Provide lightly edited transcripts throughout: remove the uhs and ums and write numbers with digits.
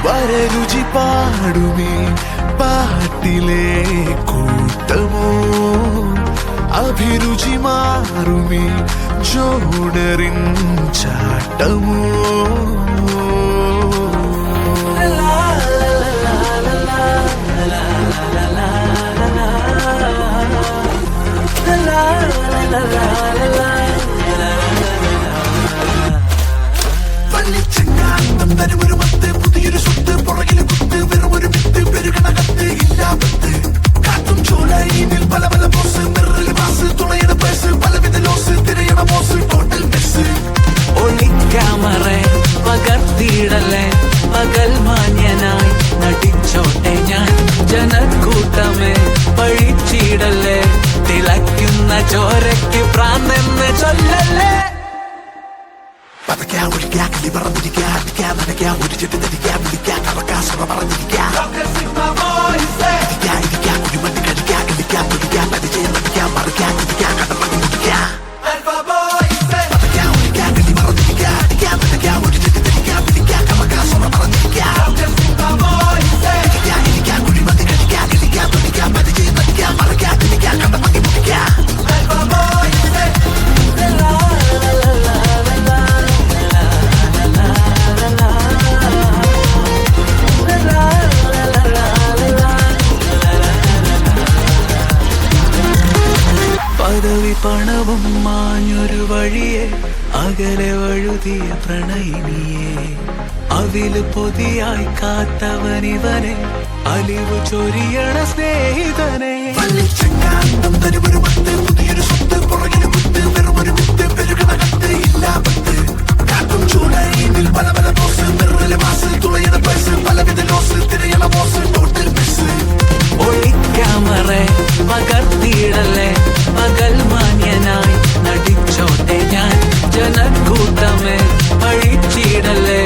വരരുചി പാടുമേ പാട്ടിലെ കൂട്ടമോ അഭിരുചി മാറുമേ ജോഡറിൻ ചാട്ടമോ ഒരു മത്ത് പുതിയൊരു സ്വത്ത് പുറകിലെ കുത്ത് വെറും ഒരു വിത്ത് പെരുകണകത്ത് ഇല്ലാപത്ത് കാട്ടും ചോലയിൽ പല പല ബോസ് മിററിൽ മാസ് തുണയുടെ പേസ് പലവിധ ലോസ് തിരയണ മോസ് ടോട്ടൽ മെസ് ഒളിക്യാമറ പകർത്തിയിടല്ലേ പകൽ മാന്യനായി നടിച്ചോട്ടെ ഞാൻ ജനക്കൂട്ടമേ പഴിച്ചിടല്ലേ തിളയ്ക്കുന്ന ചോരയ്ക്ക് പ്രാന്തെന്ന് ചൊല്ലല്ലേ പതയ്ക്കാ ഒഴിക്കാ കിളി പറന്നിരിക്കാ അടിക്കാ നനയ്ക്കാ ഒരു ചെട്ട് തടിക്കാ വിളിക്കാ കറക്കാ സുറ പറഞ്ഞിരിക്കാ ഇരിക്കാ കുഴിമണ്ണി കഴിക്കാ കളിക്കാ തുടിക്കാ പരിചയം നടിക്കാ മറിക്കാ കുടിക്കാ കടമണി മുടിക്കാ പതയ്ക്കാ ഒഴിക്കാ കിളി പറന്നിരിക്കാ അടിക്കാ നനയ്ക്കാ ഒരു ചെട്ട് തടിക്കാ വിളിക്കാ കറക്കാ സുറ പറഞ്ഞിരിക്കാ ഇരിക്കാ കുഴിമണ്ണി കഴിക്കാ കളിക്കാ തുടിക്കാ പരിചയം നടിക്കാ മറിക്കാ കുടിക്കാ കടമണി മുടിക്കാ പദവി പണവും മാഞ്ഞൊരു വഴിയെ അകലെ വഴുതിയ പ്രണയിനിയെ അവില് പൊതിയായി കാത്തവനിവനെ അലിവ് ചൊരിയണ സ്നേഹിതനെ പുതിയൊരു സ്വത്ത് പുറകിലെ കുത്ത് വെറും ഒരു വിത്ത് പെരുകണകത്ത് ഇല്ലാപത്ത് കാട്ടും ചൂടയിൽ പല പല ബോസ് മിററിലെ മാസ് തുളയുടെ പേസ് പലവിധ ലോസ് തിരയണ മോസ് ടോട്ടൽ മെസ് ഒളിക്യാമറ പകർത്തിയിടല്ലേ പകൽ മാന്യനായി നടിച്ചോട്ടെ ഞാൻ ജനക്കൂട്ടമേ പഴിച്ചിടല്ലേ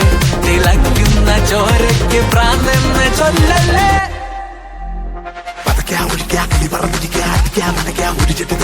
തിളയ്ക്കുന്ന ചോരയ്ക്ക് പ്രാന്തെന്ന് ചൊല്ലല്ലേ പതയ്ക്കാ ഒഴിക്കാ കിളി പറന്നിരിക്കാ അടിക്കാ നനയ്ക്കാ ഒരു ചെട്ട്